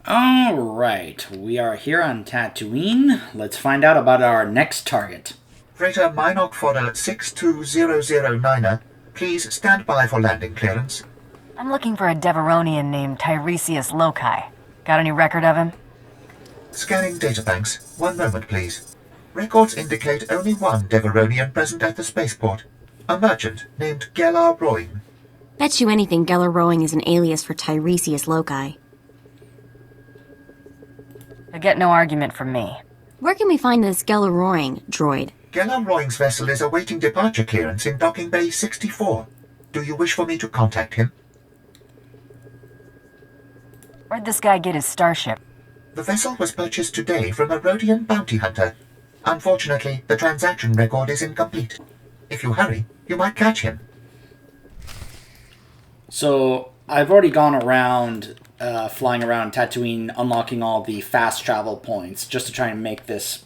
Alright, we are here on Tatooine. Let's find out about our next target. Freighter Minoc Fodder 62009er, please stand by for landing clearance. I'm looking for a Deveronian named Tiresias Lokai. Got any record of him? Scanning databanks. 1 moment, please. Records indicate only one Deveronian present at the spaceport. A merchant named Gellar Roing. Bet you anything Gellar Roing is an alias for Tiresias Lokai. You'll get no argument from me. Where can we find this Gellar Roing droid? Gellar Roing's vessel is awaiting departure clearance in Docking Bay 64. Do you wish for me to contact him? Where'd this guy get his starship? The vessel was purchased today from a Rhodian bounty hunter. Unfortunately, the transaction record is incomplete. If you hurry, you might catch him. So, I've already gone around, flying around Tatooine, unlocking all the fast travel points, just to try and make this,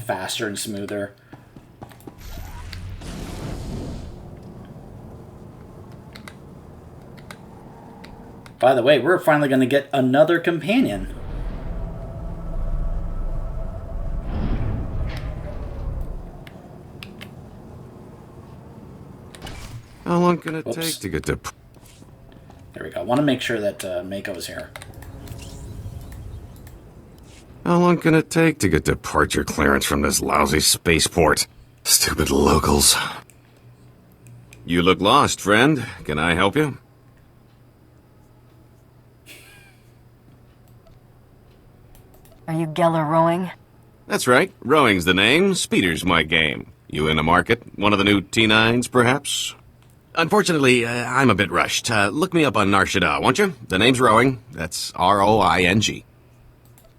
faster and smoother. By the way, we're finally going to get another companion. How long can it take to get to... There we go. I want to make sure that Mako's here. How long can it take to get departure clearance from this lousy spaceport? Stupid locals. You look lost, friend. Can I help you? Are you Gellar Roing? That's right. Rowing's the name. Speeder's my game. You in the market? One of the new T9s, perhaps? Unfortunately, I'm a bit rushed. Look me up on Nar Shaddaa, won't you? The name's Rowing. That's R-O-I-N-G.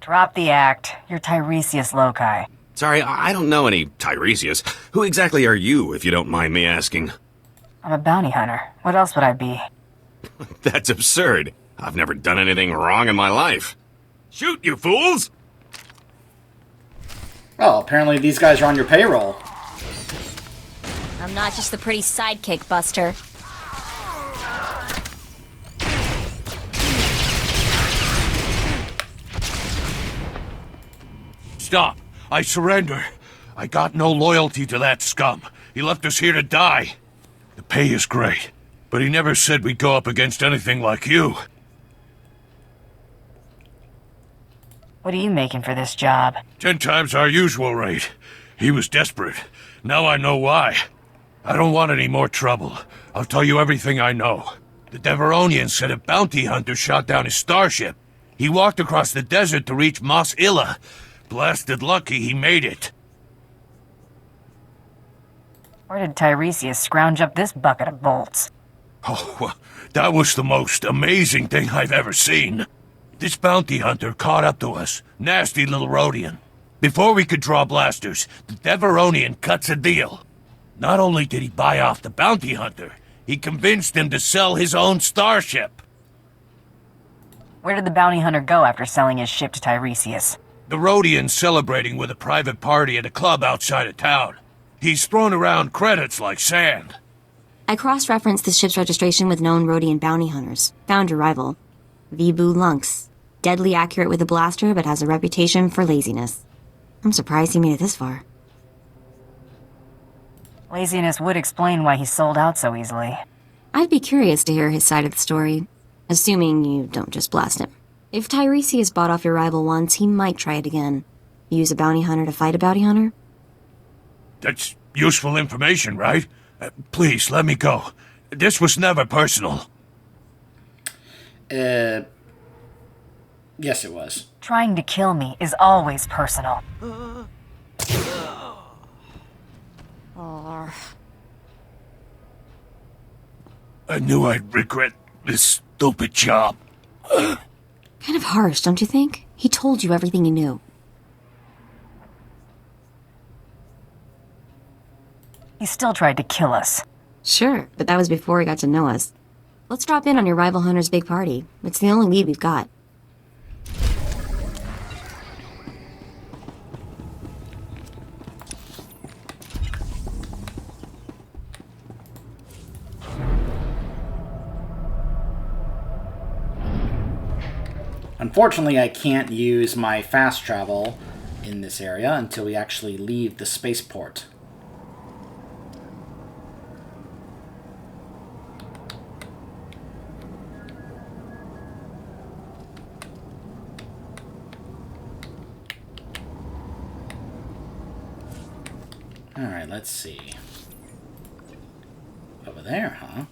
Drop the act. You're Tiresias Lokai. Sorry, I don't know any Tiresias. Who exactly are you, if you don't mind me asking? I'm a bounty hunter. What else would I be? That's absurd. I've never done anything wrong in my life. Shoot, you fools! Oh, apparently these guys are on your payroll. I'm not just the pretty sidekick, Buster. Stop. I surrender. I got no loyalty to that scum. He left us here to die. The pay is great, but he never said we'd go up against anything like you. What are you making for this job? 10 times our usual rate. He was desperate. Now I know why. I don't want any more trouble. I'll tell you everything I know. The Deveronian said a bounty hunter shot down his starship. He walked across the desert to reach Mos Illa. Blasted lucky he made it. Where did Tiresias scrounge up this bucket of bolts? Oh, that was the most amazing thing I've ever seen. This bounty hunter caught up to us. Nasty little Rhodian. Before we could draw blasters, the Deveronian cuts a deal. Not only did he buy off the bounty hunter, he convinced him to sell his own starship. Where did the bounty hunter go after selling his ship to Tiresias? The Rhodian's celebrating with a private party at a club outside of town. He's thrown around credits like sand. I cross-referenced the ship's registration with known Rhodian bounty hunters. Found your rival. Vibu Lunx. Deadly accurate with a blaster, but has a reputation for laziness. I'm surprised he made it this far. Laziness would explain why he sold out so easily. I'd be curious to hear his side of the story, assuming you don't just blast him. If Tiresias bought off your rival once, he might try it again. Use a bounty hunter to fight a bounty hunter? That's useful information, right? Please, let me go. This was never personal. Yes, it was. Trying to kill me is always personal. I knew I'd regret this stupid job. Kind of harsh, don't you think? He told you everything he knew. He still tried to kill us. Sure, but that was before he got to know us. Let's drop in on your rival hunter's big party. It's the only lead we've got. Unfortunately, I can't use my fast travel in this area until we actually leave the spaceport. Alright, let's see. Over there, huh?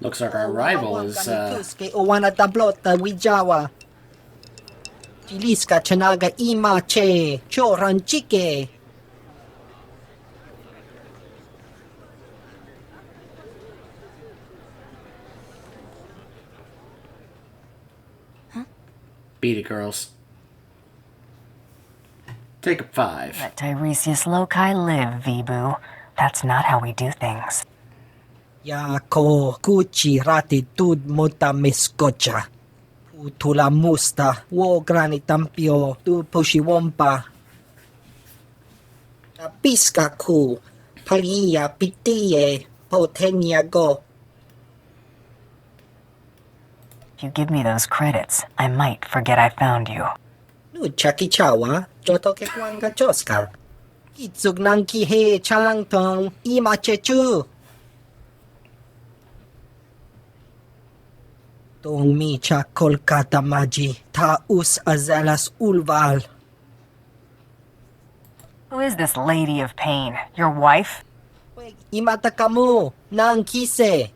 Looks like our rival is, Owana tablota wijawa. Chiliska chanaga imache. Choranchike. beat it, girls. Take a 5. Let Tiresias Lokai live, Vibu. That's not how we do things. Yako kuchi rati tud muta miskocha. Utula musta wo granitampio tu pushiwompa. Piska ku palia pitie potenia go. If you give me those credits, I might forget I found you. Nu chakichawa joto ke kwanga choskar. Itsug nang kihe chalangtong imachechu. Tong mi cha Kolkata maji ta us azalas ulval. Who is this lady of pain? Your wife? Imata kamu nang kise.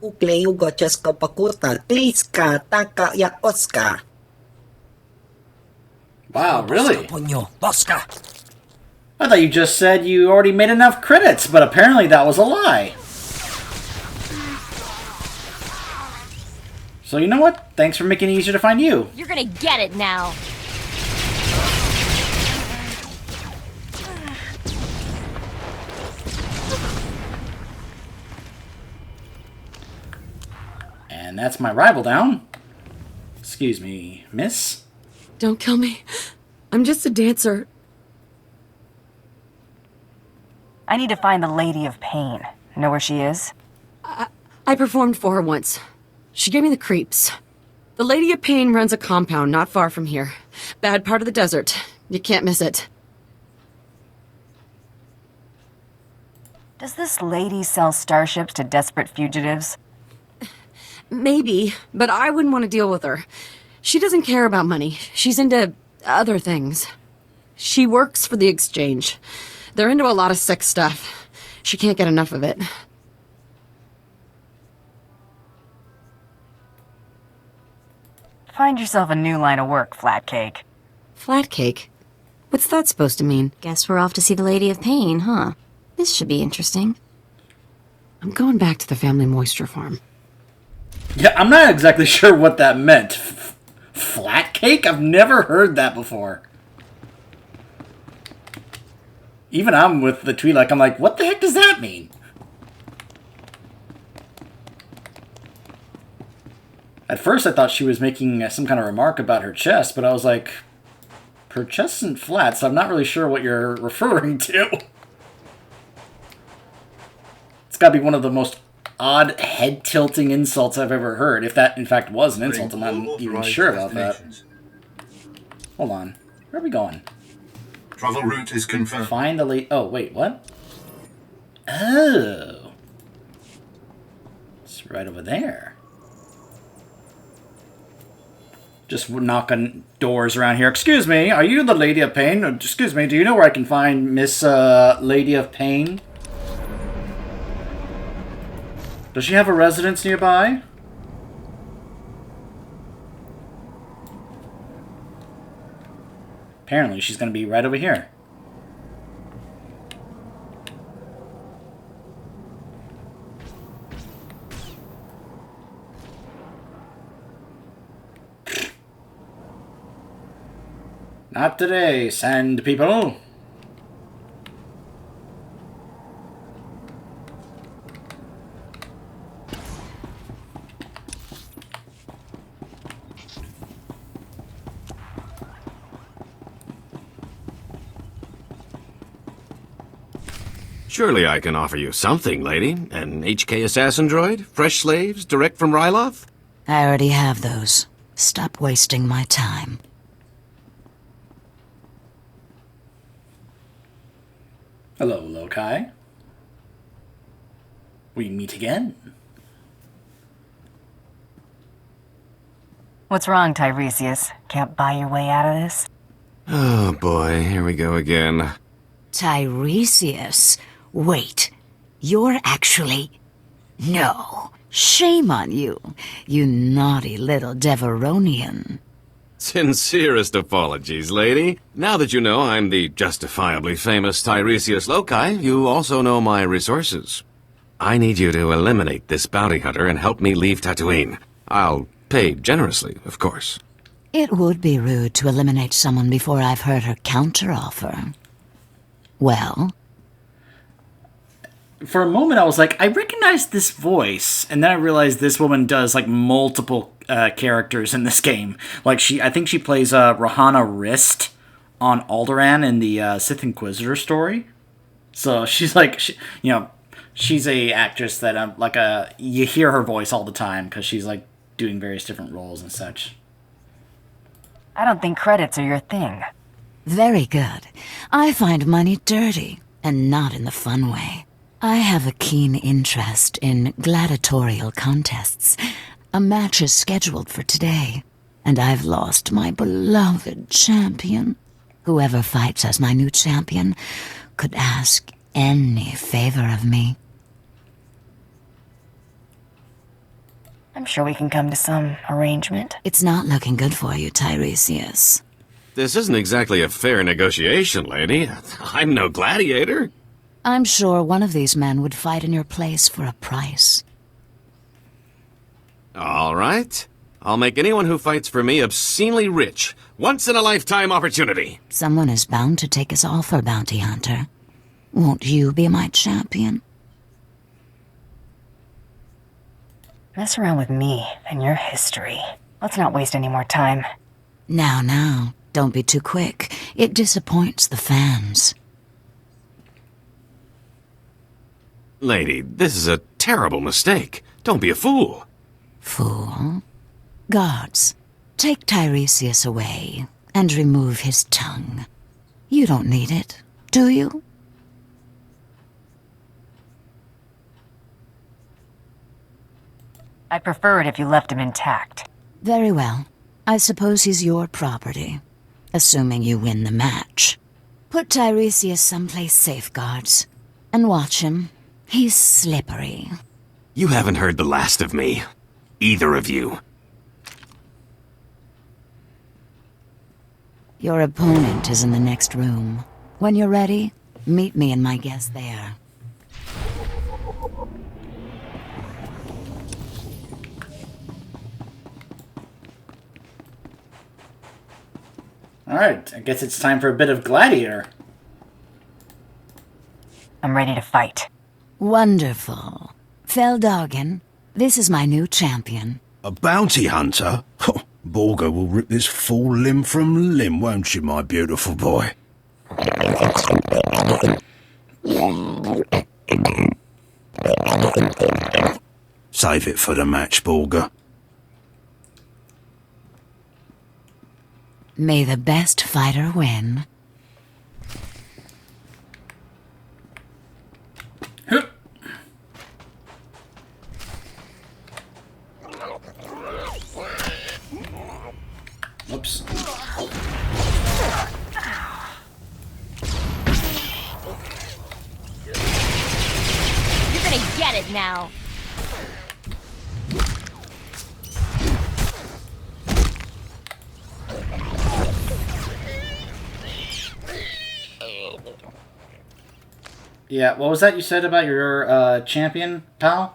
Ukle ugo chesko pakurta kliska taka ya oska. Wow, really? Ponyo, boska. I thought you just said you already made enough credits, but apparently that was a lie. So you know what? Thanks for making it easier to find you. You're gonna get it now. And that's my rival down. Excuse me, miss? Don't kill me. I'm just a dancer. I need to find the Lady of Pain. Know where she is? I performed for her once. She gave me the creeps. The Lady of Pain runs a compound not far from here. Bad part of the desert. You can't miss it. Does this lady sell starships to desperate fugitives? Maybe, but I wouldn't want to deal with her. She doesn't care about money. She's into other things. She works for the exchange. They're into a lot of sick stuff. She can't get enough of it. Find yourself a new line of work, Flatcake. Flatcake? What's that supposed to mean? Guess we're off to see the Lady of Pain, huh? This should be interesting. I'm going back to the family moisture farm. Yeah, I'm not exactly sure what that meant. Flat cake? I've never heard that before. Even I'm with the Twi'lek, I'm like, what the heck does that mean? At first I thought she was making some kind of remark about her chest, but I was like, her chest isn't flat, so I'm not really sure what you're referring to. It's gotta be one of the most odd head-tilting insults I've ever heard. If that, in fact, was an insult, I'm not even sure about that. Hold on. Where are we going? Travel route is confirmed. Find the late... Oh, wait, what? Oh. It's right over there. Just knocking doors around here. Excuse me, are you the Lady of Pain? Excuse me, do you know where I can find Miss Lady of Pain? Does she have a residence nearby? Apparently, she's going to be right over here. Not today, sand people. Surely I can offer you something, lady. An HK assassin droid? Fresh slaves? Direct from Ryloth? I already have those. Stop wasting my time. Hello, Lokai. We meet again. What's wrong, Tiresias? Can't buy your way out of this? Oh boy, here we go again. Tiresias? Wait. You're actually... No. Shame on you, you naughty little Deveronian. Sincerest apologies, lady. Now that you know I'm the justifiably famous Tiresias Lokai, you also know my resources. I need you to eliminate this bounty hunter and help me leave Tatooine. I'll pay generously, of course. It would be rude to eliminate someone before I've heard her counteroffer. Well? For a moment, I was like, I recognize this voice, and then I realized this woman does like multiple characters in this game. Like I think she plays Rahana Rist on Alderaan in the Sith Inquisitor story. So she's like, she's a actress that you hear her voice all the time because she's like doing various different roles and such. I don't think credits are your thing. Very good. I find money dirty, and not in the fun way. I have a keen interest in gladiatorial contests. A match is scheduled for today, and I've lost my beloved champion. Whoever fights as my new champion could ask any favor of me. I'm sure we can come to some arrangement. It's not looking good for you, Tiresias. This isn't exactly a fair negotiation, lady. I'm no gladiator. I'm sure one of these men would fight in your place for a price. All right. I'll make anyone who fights for me obscenely rich. Once-in-a-lifetime opportunity. Someone is bound to take his offer, bounty hunter. Won't you be my champion? Mess around with me and your history. Let's not waste any more time. Now, don't be too quick. It disappoints the fans. Lady, this is a terrible mistake. Don't be a fool. Fool? Guards, take Tiresias away and remove his tongue. You don't need it, do you? I'd prefer it if you left him intact. Very well. I suppose he's your property, assuming you win the match. Put Tiresias someplace safe, guards, and watch him. He's slippery. You haven't heard the last of me. Either of you. Your opponent is in the next room. When you're ready, meet me and my guest there. Alright, I guess it's time for a bit of Gladiator. I'm ready to fight. Wonderful. Feldhagen, this is my new champion. A bounty hunter? Borga will rip this fool limb from limb, won't she, my beautiful boy? Save it for the match, Borga. May the best fighter win. Oops. You're gonna get it now. Yeah, what was that you said about your champion, pal?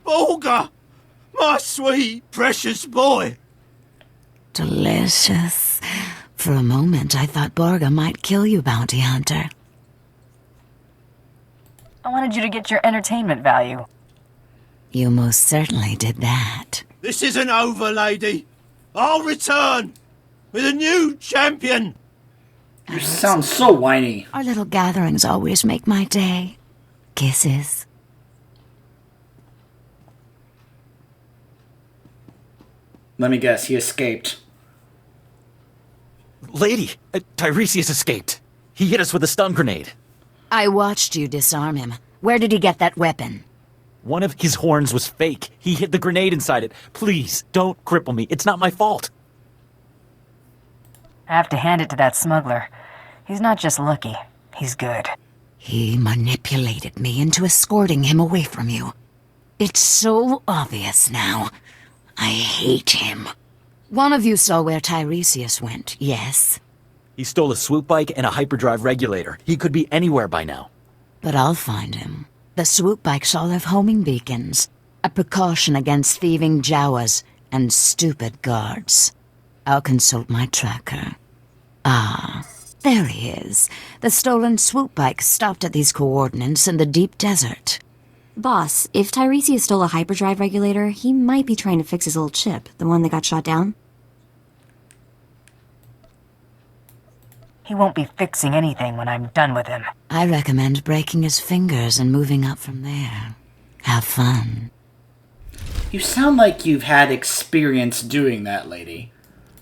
Olga! My sweet, precious boy! Delicious. For a moment, I thought Borga might kill you, Bounty Hunter. I wanted you to get your entertainment value. You most certainly did that. This isn't over, lady. I'll return with a new champion. You sound so whiny. Our little gatherings always make my day. Kisses. Let me guess, he escaped. Lady, Tiresias escaped. He hit us with a stun grenade. I watched you disarm him. Where did he get that weapon? One of his horns was fake. He hid the grenade inside it. Please, don't cripple me. It's not my fault. I have to hand it to that smuggler. He's not just lucky, he's good. He manipulated me into escorting him away from you. It's so obvious now. I hate him. One of you saw where Tiresias went, yes? He stole a swoop bike and a hyperdrive regulator. He could be anywhere by now. But I'll find him. The swoop bikes all have homing beacons. A precaution against thieving Jawas and stupid guards. I'll consult my tracker. Ah, there he is. The stolen swoop bike stopped at these coordinates in the deep desert. Boss, if Tiresias stole a hyperdrive regulator, he might be trying to fix his old ship, the one that got shot down. He won't be fixing anything when I'm done with him. I recommend breaking his fingers and moving up from there. Have fun. You sound like you've had experience doing that, lady.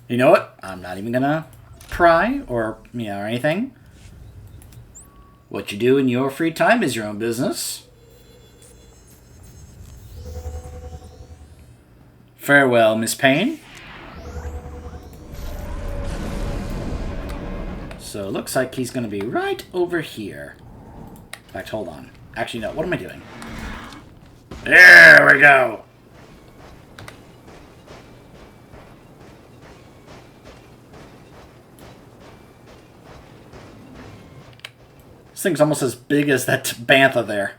You know what? I'm not even gonna pry or, or anything. What you do in your free time is your own business. Farewell, Miss Payne. So it looks like he's going to be right over here. In fact, hold on. Actually, no. What am I doing? There we go. This thing's almost as big as that bantha there.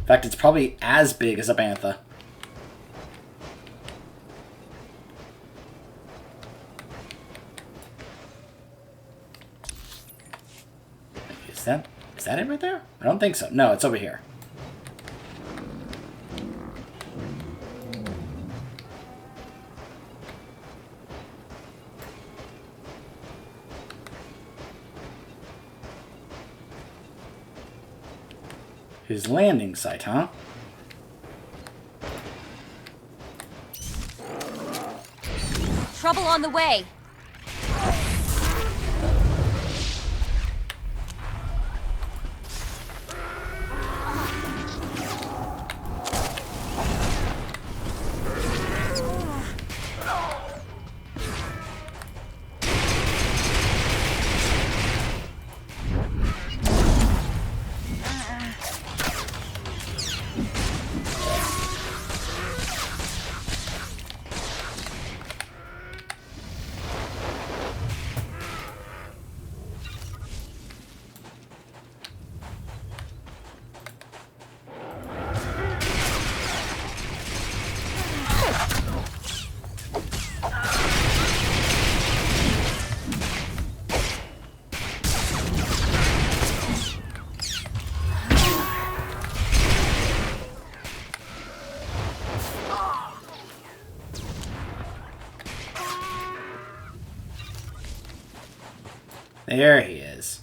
In fact, it's probably as big as a bantha. Is that it right there? I don't think so. No, it's over here. His landing site, huh? Trouble on the way. There he is.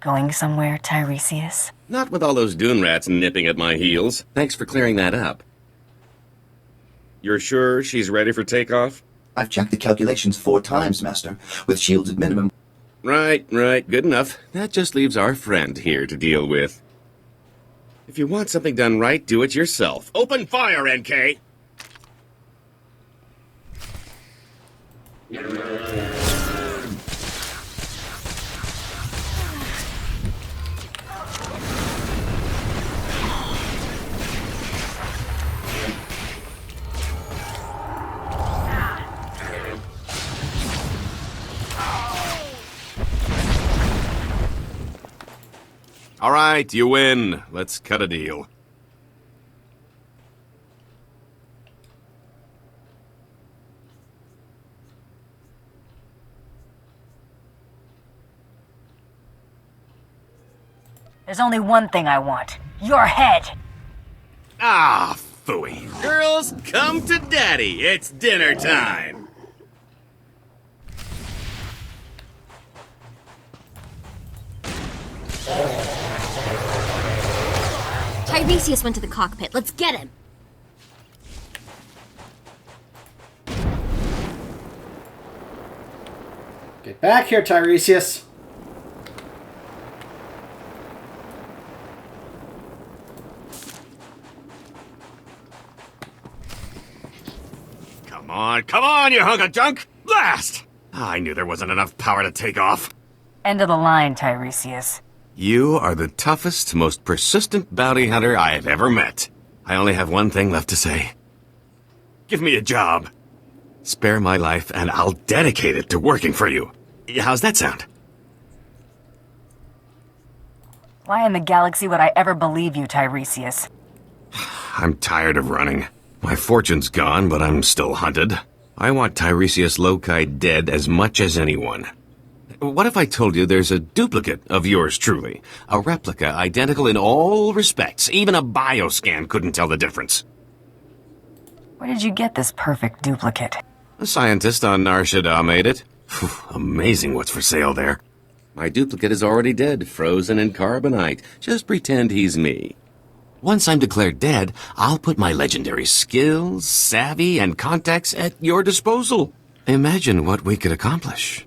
Going somewhere, Tiresias? Not with all those dune rats nipping at my heels. Thanks for clearing that up. You're sure she's ready for takeoff? I've checked the calculations 4 times, Master, with shields at minimum. Right. Good enough. That just leaves our friend here to deal with. If you want something done right, do it yourself. Open fire, NK! All right, you win. Let's cut a deal. There's only one thing I want. Your head! Ah, phooey. Girls, come to daddy. It's dinner time. Tiresias went to the cockpit. Let's get him. Get back here, Tiresias. Come on, you hunk of junk! Blast! I knew there wasn't enough power to take off. End of the line, Tiresias. You are the toughest, most persistent bounty hunter I have ever met. I only have one thing left to say. Give me a job. Spare my life, and I'll dedicate it to working for you. How's that sound? Why in the galaxy would I ever believe you, Tiresias? I'm tired of running. My fortune's gone, but I'm still hunted. I want Tiresias Lokai dead as much as anyone. What if I told you there's a duplicate of yours truly? A replica identical in all respects. Even a bioscan couldn't tell the difference. Where did you get this perfect duplicate? A scientist on Nar Shaddaa made it. Amazing what's for sale there. My duplicate is already dead, frozen in carbonite. Just pretend he's me. Once I'm declared dead, I'll put my legendary skills, savvy, and contacts at your disposal. Imagine what we could accomplish.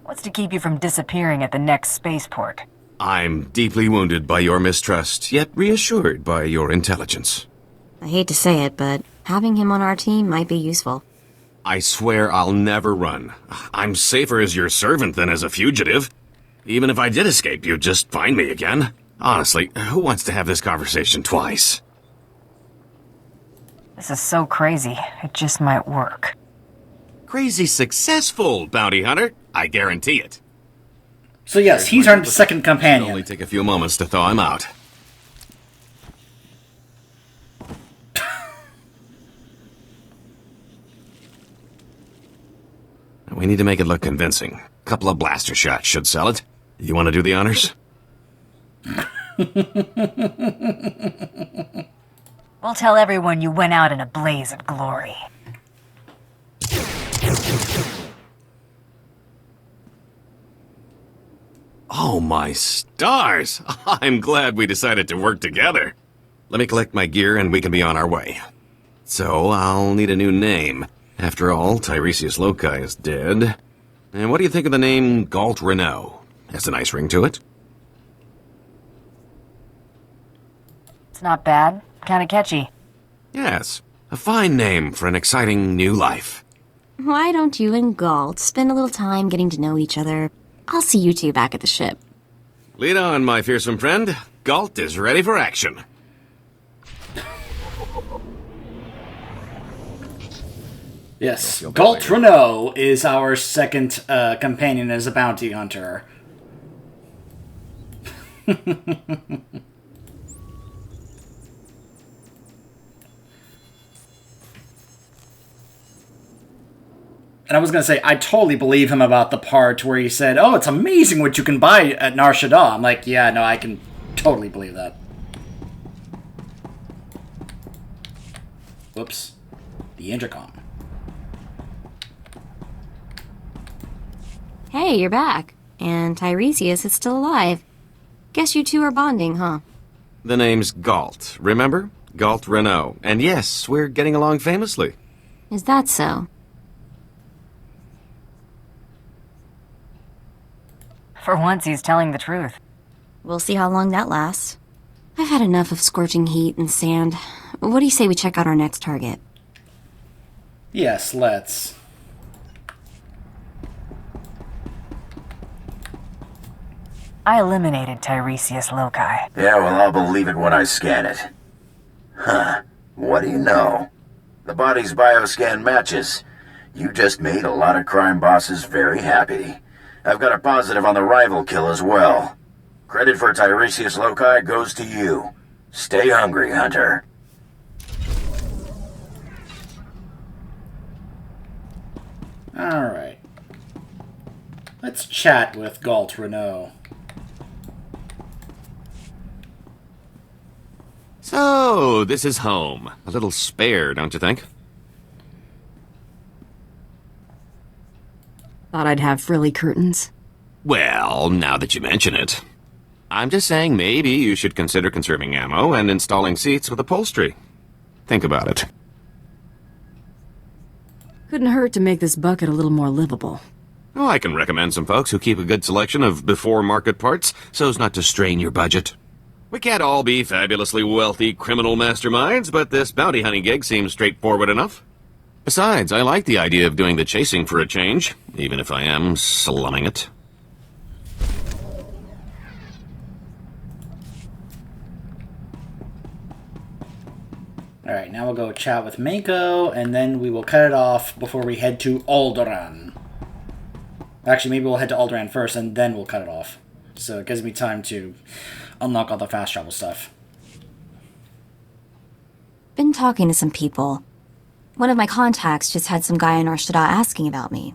What's to keep you from disappearing at the next spaceport? I'm deeply wounded by your mistrust, yet reassured by your intelligence. I hate to say it, but having him on our team might be useful. I swear I'll never run. I'm safer as your servant than as a fugitive. Even if I did escape, you'd just find me again. Honestly, who wants to have this conversation twice? This is so crazy, it just might work. Crazy successful, bounty hunter. I guarantee it. So yes, he's our second companion. It'll only take a few moments to thaw him out. We need to make it look convincing. A couple of blaster shots should sell it. You want to do the honors? We'll tell everyone you went out in a blaze of glory. Oh my stars! I'm glad we decided to work together. Let me collect my gear and we can be on our way. So, I'll need a new name. After all, Tiresias Lokai is dead. And what do you think of the name Galt Renault? Has a nice ring to it. It's not bad. Kinda catchy. Yes, a fine name for an exciting new life. Why don't you and Galt spend a little time getting to know each other? I'll see you two back at the ship. Lead on, my fearsome friend. Galt is ready for action. Yes, Galt Renault is our second companion as a bounty hunter. And I was going to say, I totally believe him about the part where he said, oh, it's amazing what you can buy at Nar Shaddaa. I'm like, yeah, no, I can totally believe that. Whoops. The intercom. Hey, you're back. And Tiresias is still alive. Guess you two are bonding, huh? The name's Galt, remember? Galt Renault. And yes, we're getting along famously. Is that so? For once, he's telling the truth. We'll see how long that lasts. I've had enough of scorching heat and sand. What do you say we check out our next target? Yes, let's. I eliminated Tiresias Lokai. Yeah, well, I'll believe it when I scan it. Huh. What do you know? The body's bioscan matches. You just made a lot of crime bosses very happy. I've got a positive on the rival kill as well. Credit for Tiresias Lokai goes to you. Stay hungry, Hunter. Alright. Let's chat with Galt Renault. So, this is home. A little spare, don't you think? Thought I'd have frilly curtains. Well, now that you mention it. I'm just saying maybe you should consider conserving ammo and installing seats with upholstery. Think about it. Couldn't hurt to make this bucket a little more livable. Oh, I can recommend some folks who keep a good selection of before-market parts so as not to strain your budget. We can't all be fabulously wealthy criminal masterminds, but this bounty hunting gig seems straightforward enough. Besides, I like the idea of doing the chasing for a change, even if I am slumming it. Alright, now we'll go chat with Mako, and then we will cut it off before we head to Alderaan. Actually, maybe we'll head to Alderaan first, and then we'll cut it off. So it gives me time to unlock all the fast travel stuff. Been talking to some people. One of my contacts just had some guy in Arshada asking about me.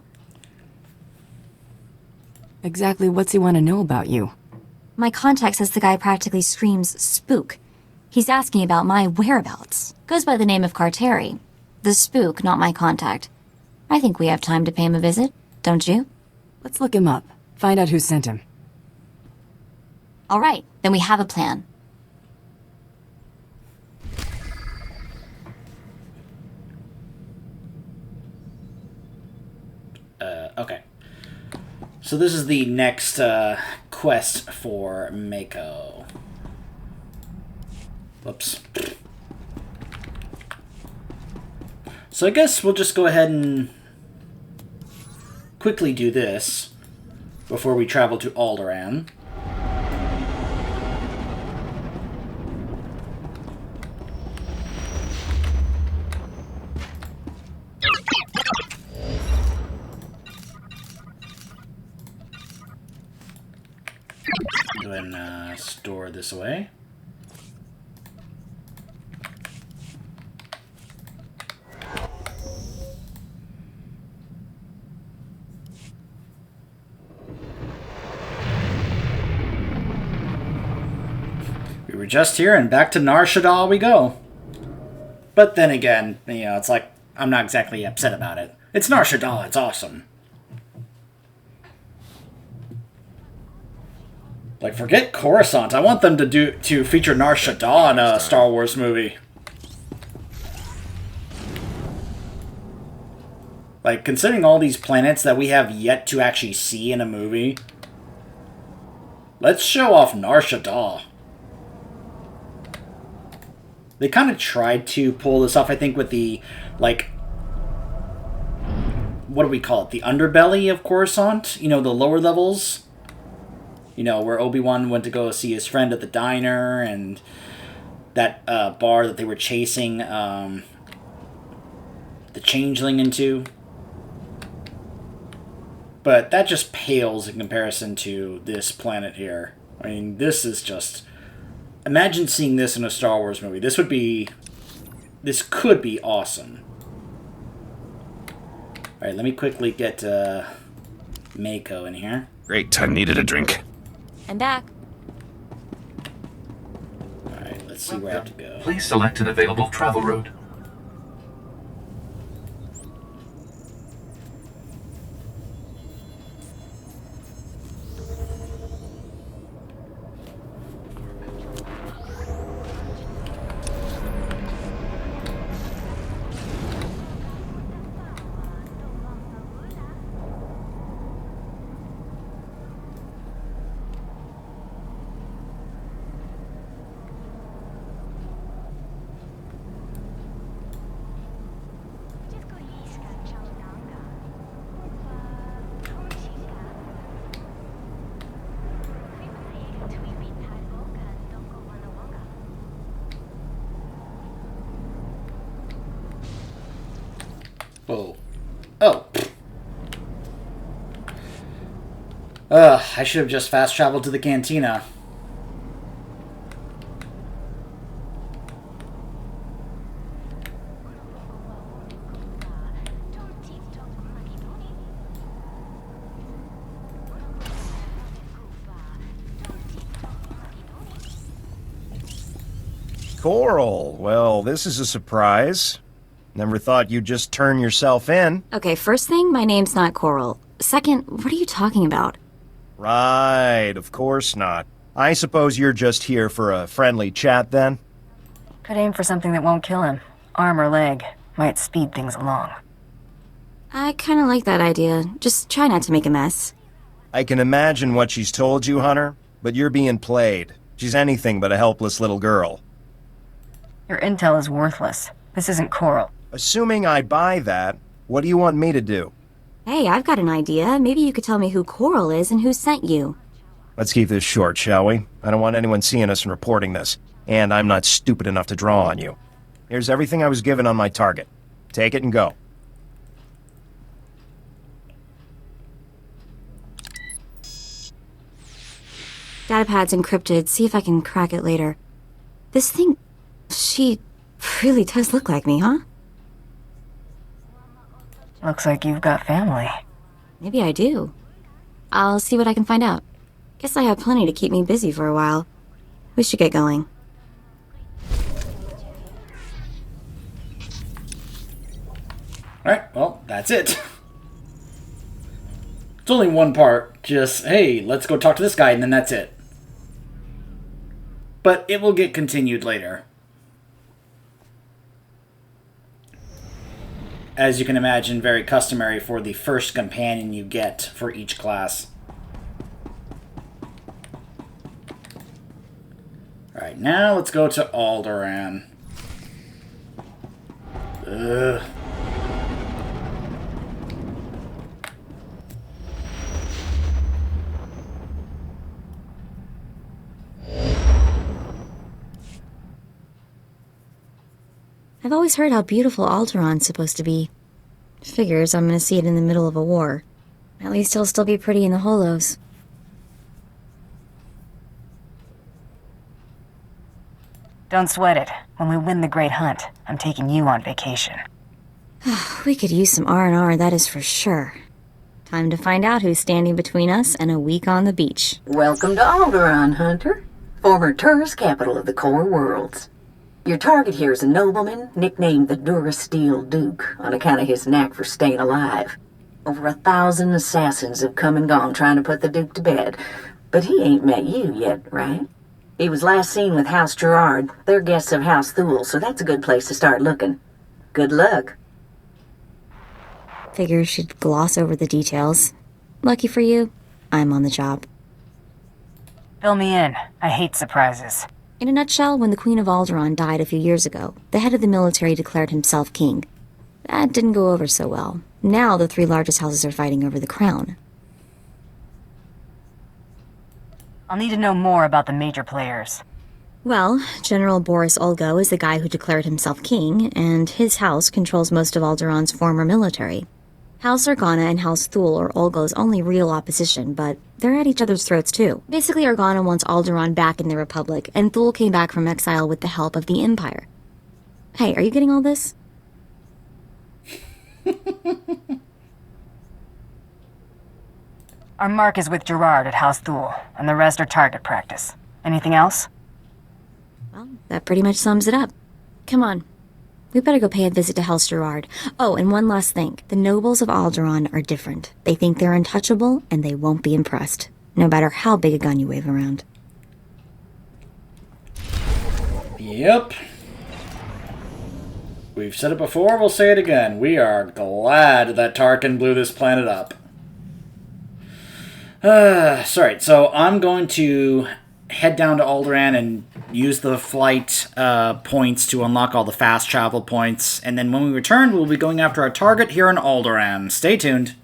Exactly what's he want to know about you? My contact says the guy practically screams spook. He's asking about my whereabouts. Goes by the name of Carteri. The spook, not my contact. I think we have time to pay him a visit, don't you? Let's look him up. Find out who sent him. All right, then we have a plan. Okay. So this is the next quest for Mako. Whoops. So I guess we'll just go ahead and quickly do this before we travel to Alderaan. Go ahead and store this away. We were just here and back to Nar Shaddaa we go. But then again, you know, it's like, I'm not exactly upset about it. It's Nar Shaddaa, it's awesome. Like, forget Coruscant. I want them to feature Nar Shaddaa in a Star Wars movie. Like, considering all these planets that we have yet to actually see in a movie, let's show off Nar Shaddaa. They kind of tried to pull this off, I think, with the, like, what do we call it? The underbelly of Coruscant? You know, the lower levels? You know, where Obi-Wan went to go see his friend at the diner, and that bar that they were chasing the changeling into. But that just pales in comparison to this planet here. I mean, this is just... Imagine seeing this in a Star Wars movie. This would be... This could be awesome. Alright, let me quickly get Mako in here. Great, I needed a drink. I'm back. Alright, let's see where I have to go. Please select an available travel route. Oh. Oh. I should have just fast traveled to the cantina. Coral, well, this is a surprise. Never thought you'd just turn yourself in. Okay, first thing, my name's not Coral. Second, what are you talking about? Right, of course not. I suppose you're just here for a friendly chat then? Could aim for something that won't kill him. Arm or leg. Might speed things along. I kinda like that idea. Just try not to make a mess. I can imagine what she's told you, Hunter, but you're being played. She's anything but a helpless little girl. Your intel is worthless. This isn't Coral. Assuming I buy that, what do you want me to do? Hey, I've got an idea. Maybe you could tell me who Coral is and who sent you. Let's keep this short, shall we? I don't want anyone seeing us and reporting this. And I'm not stupid enough to draw on you. Here's everything I was given on my target. Take it and go. Datapad's encrypted. See if I can crack it later. This thing... She really does look like me, huh? Looks like you've got family. Maybe I do. I'll see what I can find out. Guess I have plenty to keep me busy for a while. We should get going. Alright, well, that's it. It's only one part. Just, hey, let's go talk to this guy, and then that's it. But it will get continued later. As you can imagine, very customary for the first companion you get for each class. Alright, now let's go to Alderaan. Ugh. I've always heard how beautiful Alderaan's supposed to be. Figures I'm gonna see it in the middle of a war. At least it'll still be pretty in the holos. Don't sweat it. When we win the Great Hunt, I'm taking you on vacation. We could use some R&R, that is for sure. Time to find out who's standing between us and a week on the beach. Welcome to Alderaan, Hunter. Former tourist capital of the core worlds. Your target here is a nobleman nicknamed the Durasteel Duke on account of his knack for staying alive. Over 1,000 assassins have come and gone trying to put the Duke to bed, but he ain't met you yet, right? He was last seen with House Gerard. They're guests of House Thule, so that's a good place to start looking. Good luck. Figure she'd gloss over the details. Lucky for you, I'm on the job. Fill me in. I hate surprises. In a nutshell, when the Queen of Alderaan died a few years ago, the head of the military declared himself king. That didn't go over so well. Now the three largest houses are fighting over the crown. I'll need to know more about the major players. Well, General Boris Olgo is the guy who declared himself king, and his house controls most of Alderaan's former military. House Organa and House Thule are Olgo's only real opposition, but they're at each other's throats too. Basically, Organa wants Alderaan back in the Republic, and Thule came back from exile with the help of the Empire. Hey, are you getting all this? Our mark is with Gerard at House Thule, and the rest are target practice. Anything else? Well, that pretty much sums it up. Come on. We better go pay a visit to House Gerard. Oh, and one last thing. The nobles of Alderaan are different. They think they're untouchable, and they won't be impressed, no matter how big a gun you wave around. Yep. We've said it before, we'll say it again. We are glad that Tarkin blew this planet up. Sorry, so I'm going to head down to Alderaan and use the flight points to unlock all the fast travel points. And then when we return, we'll be going after our target here in Alderaan. Stay tuned.